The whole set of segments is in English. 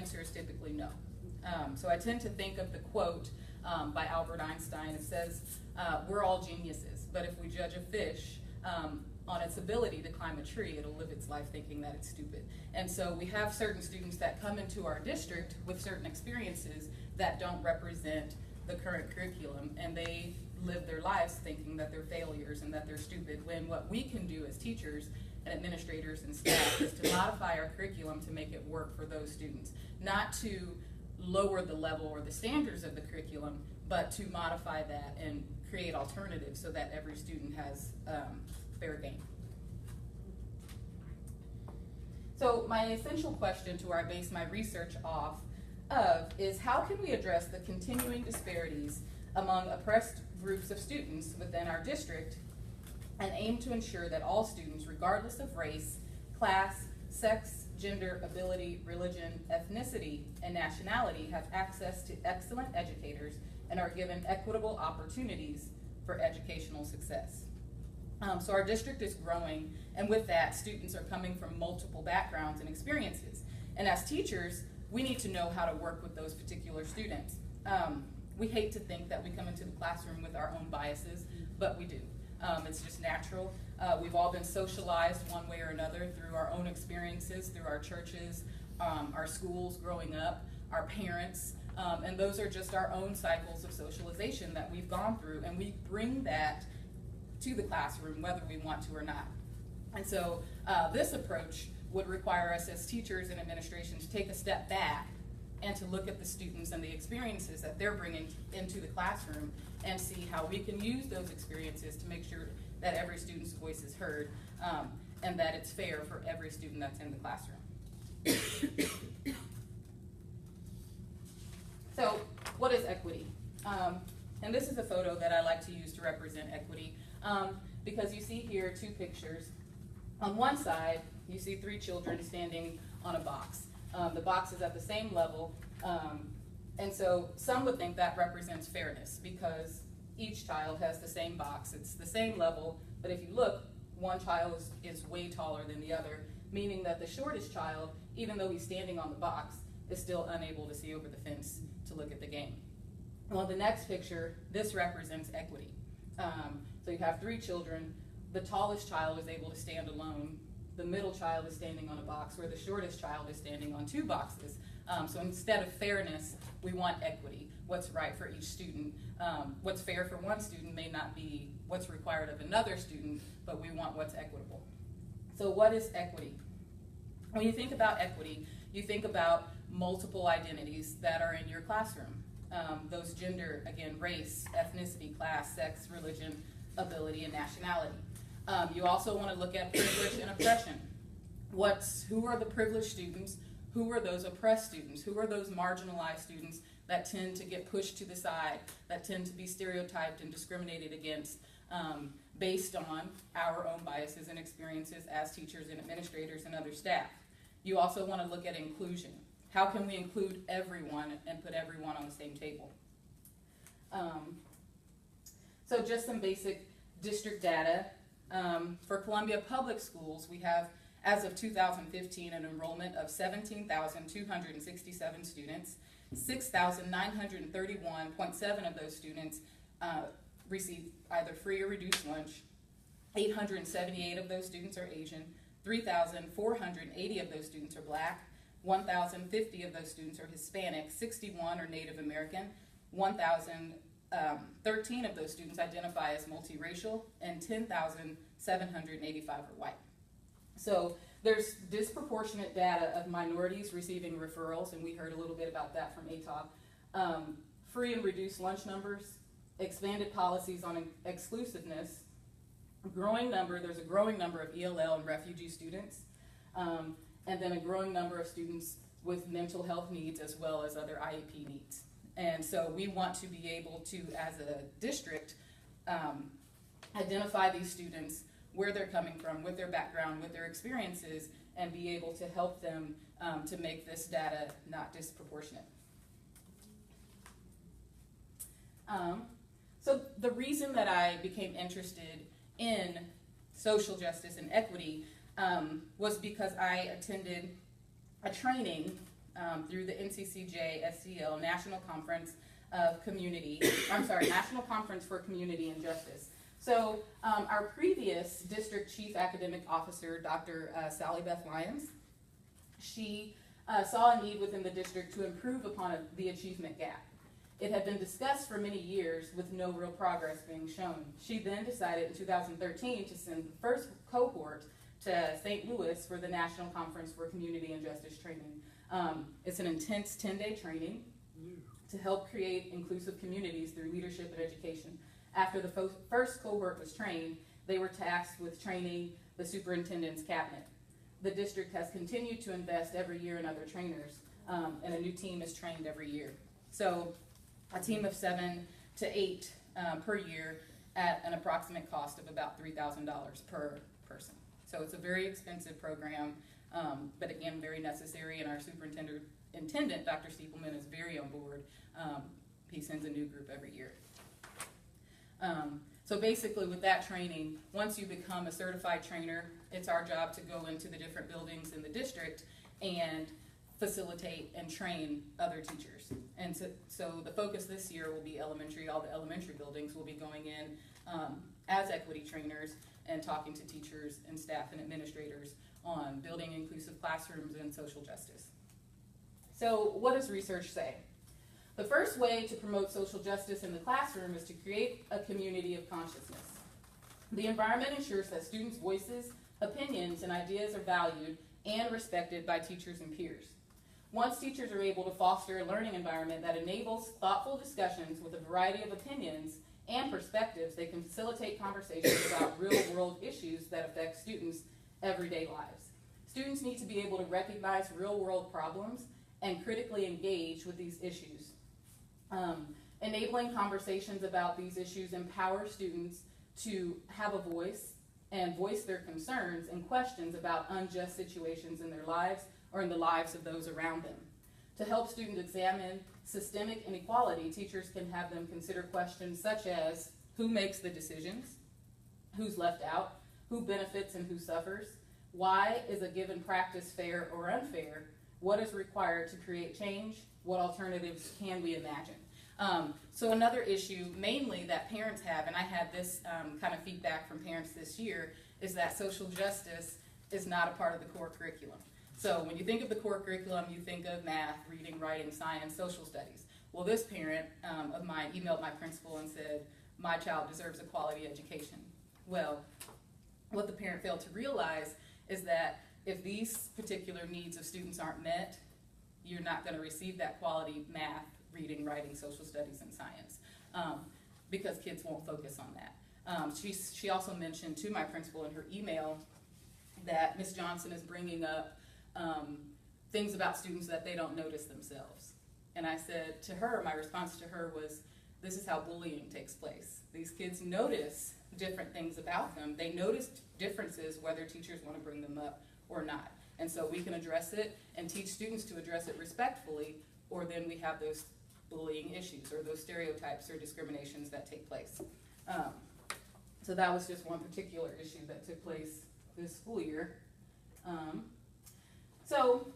answer is typically no. So I tend to think of the quote by Albert Einstein. It says, we're all geniuses, but if we judge a fish on its ability to climb a tree, it'll live its life thinking that it's stupid. And so we have certain students that come into our district with certain experiences that don't represent the current curriculum, and they live their lives thinking that they're failures and that they're stupid, when what we can do as teachers and administrators and staff is to modify our curriculum to make it work for those students. Not to lower the level or the standards of the curriculum, but to modify that and create alternatives so that every student has fair game. So my essential question to where I base my research off of is, how can we address the continuing disparities among oppressed groups of students within our district and aim to ensure that all students, regardless of race, class, sex, gender, ability, religion, ethnicity, and nationality, have access to excellent educators and are given equitable opportunities for educational success. So our district is growing, and with that, students are coming from multiple backgrounds and experiences. And as teachers, we need to know how to work with those particular students. We hate to think that we come into the classroom with our own biases, but we do. It's just natural. We've all been socialized one way or another through our own experiences, through our churches, our schools growing up, our parents, and those are just our own cycles of socialization that we've gone through, and we bring that to the classroom whether we want to or not. And so this approach would require us as teachers and administration to take a step back and to look at the students and the experiences that they're bringing into the classroom and see how we can use those experiences to make sure that every student's voice is heard and that it's fair for every student that's in the classroom. So what is equity? And this is a photo that I like to use to represent equity because you see here two pictures. On one side, you see three children standing on a box. The box is at the same level, and so some would think that represents fairness because each child has the same box, it's the same level, but if you look, one child is way taller than the other, meaning that the shortest child, even though he's standing on the box, is still unable to see over the fence to look at the game. Well, the next picture, this represents equity. So you have three children, the tallest child is able to stand alone, the middle child is standing on a box, where the shortest child is standing on two boxes. So instead of fairness, we want equity. What's right for each student. What's fair for one student may not be what's required of another student, but we want what's equitable. So what is equity? When you think about equity, you think about multiple identities that are in your classroom. Those gender, again, race, ethnicity, class, sex, religion, ability, and nationality. You also want to look at privilege and oppression. Who are the privileged students? Who are those oppressed students? Who are those marginalized students that tend to get pushed to the side, that tend to be stereotyped and discriminated against based on our own biases and experiences as teachers and administrators and other staff? You also want to look at inclusion. How can we include everyone and put everyone on the same table? So just some basic district data. For Columbia Public Schools, we have, as of 2015, an enrollment of 17,267 students. 6,931.7 of those students receive either free or reduced lunch. 878 of those students are Asian. 3,480 of those students are Black. 1,050 of those students are Hispanic. 61 are Native American. 1,013 of those students identify as multiracial, and 10,785 are white. So there's disproportionate data of minorities receiving referrals, and we heard a little bit about that from ATOP. Free and reduced lunch numbers, expanded policies on exclusiveness, there's a growing number of ELL and refugee students, and then a growing number of students with mental health needs as well as other IEP needs. And so we want to be able to, as a district, identify these students, where they're coming from, with their background, with their experiences, and be able to help them to make this data not disproportionate. So the reason that I became interested in social justice and equity was because I attended a training through the NCCJ SCL National Conference National Conference for Community and Justice. So our previous district chief academic officer, Dr. Sally Beth Lyons, she saw a need within the district to improve upon the achievement gap. It had been discussed for many years with no real progress being shown. She then decided in 2013 to send the first cohort to St. Louis for the National Conference for Community and Justice training. It's an intense 10-day training to help create inclusive communities through leadership and education. After the first cohort was trained, they were tasked with training the superintendent's cabinet. The district has continued to invest every year in other trainers, and a new team is trained every year. So a team of 7 to 8 per year at an approximate cost of about $3,000 per person. So it's a very expensive program, but again, very necessary, and our superintendent, Dr. Stiepelman, is very on board. He sends a new group every year. So basically with that training, once you become a certified trainer, it's our job to go into the different buildings in the district and facilitate and train other teachers. And so the focus this year will be elementary. All the elementary buildings will be going in as equity trainers and talking to teachers and staff and administrators on building inclusive classrooms and social justice. So what does research say? The first way to promote social justice in the classroom is to create a community of consciousness. The environment ensures that students' voices, opinions, and ideas are valued and respected by teachers and peers. Once teachers are able to foster a learning environment that enables thoughtful discussions with a variety of opinions and perspectives, they can facilitate conversations about real-world issues that affect students' everyday lives. Students need to be able to recognize real-world problems and critically engage with these issues. Enabling conversations about these issues empowers students to have a voice and voice their concerns and questions about unjust situations in their lives or in the lives of those around them. To help students examine systemic inequality, teachers can have them consider questions such as who makes the decisions, who's left out, who benefits and who suffers, why is a given practice fair or unfair, what is required to create change, what alternatives can we imagine. So another issue mainly that parents have, and I had this kind of feedback from parents this year, is that social justice is not a part of the core curriculum. So when you think of the core curriculum, you think of math, reading, writing, science, social studies. Well, this parent of mine emailed my principal and said, my child deserves a quality education. Well, what the parent failed to realize is that if these particular needs of students aren't met, you're not going to receive that quality math, reading, writing, social studies, and science, because kids won't focus on that. She also mentioned to my principal in her email that Ms. Johnson is bringing up things about students that they don't notice themselves. And I said to her, my response to her was, this is how bullying takes place. These kids notice different things about them. They notice differences whether teachers want to bring them up or not. And so we can address it and teach students to address it respectfully, or then we have those bullying issues or those stereotypes or discriminations that take place. So that was just one particular issue that took place this school year. So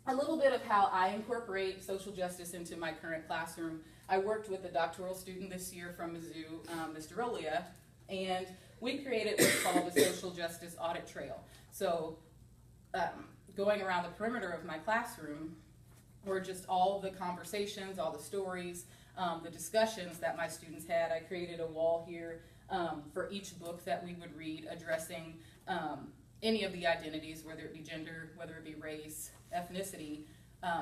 a little bit of how I incorporate social justice into my current classroom. I worked with a doctoral student this year from Mizzou, Mr. Olia, and we created what's called the Social Justice Audit Trail. So going around the perimeter of my classroom were just all the conversations, all the stories, the discussions that my students had. I created a wall here for each book that we would read, addressing any of the identities, whether it be gender, whether it be race, ethnicity.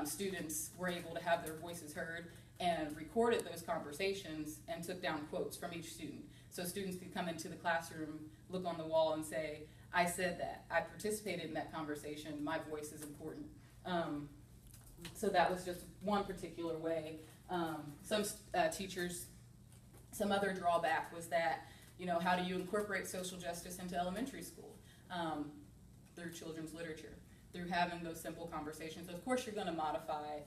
Students were able to have their voices heard and recorded those conversations and took down quotes from each student. So students could come into the classroom, look on the wall and say, I said that, I participated in that conversation, my voice is important. So that was just one particular way. Some teachers, some other drawback was that, how do you incorporate social justice into elementary school? Through children's literature, through having those simple conversations. Of course, you're going to modify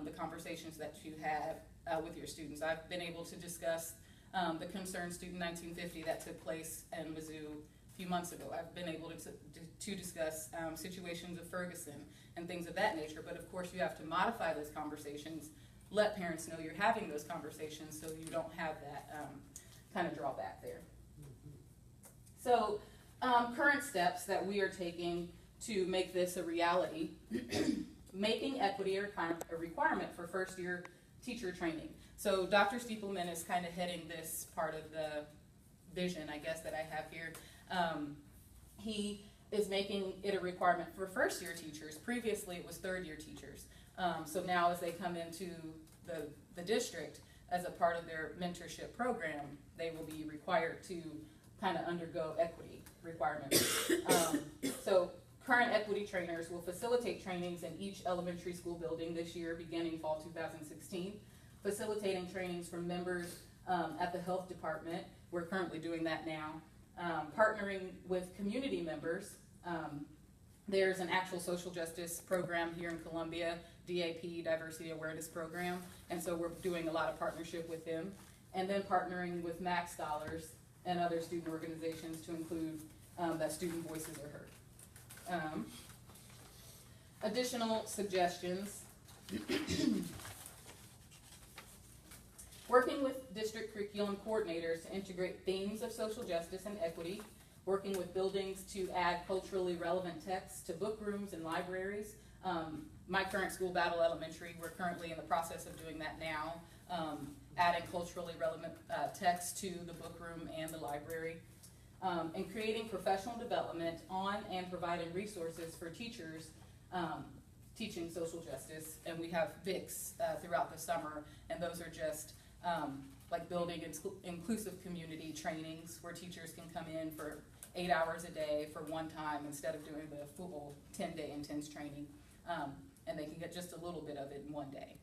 the conversations that you have with your students. I've been able to discuss the Concerned Student 1950 that took place in Mizzou a few months ago. I've been able to discuss situations of Ferguson and things of that nature. But of course, you have to modify those conversations, let parents know you're having those conversations so you don't have that kind of drawback there. So current steps that we are taking to make this a reality, making equity a requirement for first year teacher training. So Dr. Stiepelman is kind of heading this part of the vision, I guess, that I have here. He is making it a requirement for first year teachers. Previously it was third year teachers. So now as they come into the district as a part of their mentorship program, they will be required to kind of undergo equity requirements. So current equity trainers will facilitate trainings in each elementary school building this year, beginning fall 2016, facilitating trainings from members at the health department. We're currently doing that now. Partnering with community members. There's an actual social justice program here in Columbia, DAP, Diversity Awareness Program, and so we're doing a lot of partnership with them. And then partnering with MAC Scholars and other student organizations to include that student voices are heard. Additional suggestions. Working with district curriculum coordinators to integrate themes of social justice and equity, working with buildings to add culturally relevant texts to book rooms and libraries. My current school, Battle Elementary, we're currently in the process of doing that now, adding culturally relevant texts to the book room and the library, and creating professional development on and providing resources for teachers teaching social justice. And we have VICs throughout the summer, and those are just like building inclusive community trainings where teachers can come in for 8 hours a day for one time instead of doing the full 10-day intense training, and they can get just a little bit of it in one day.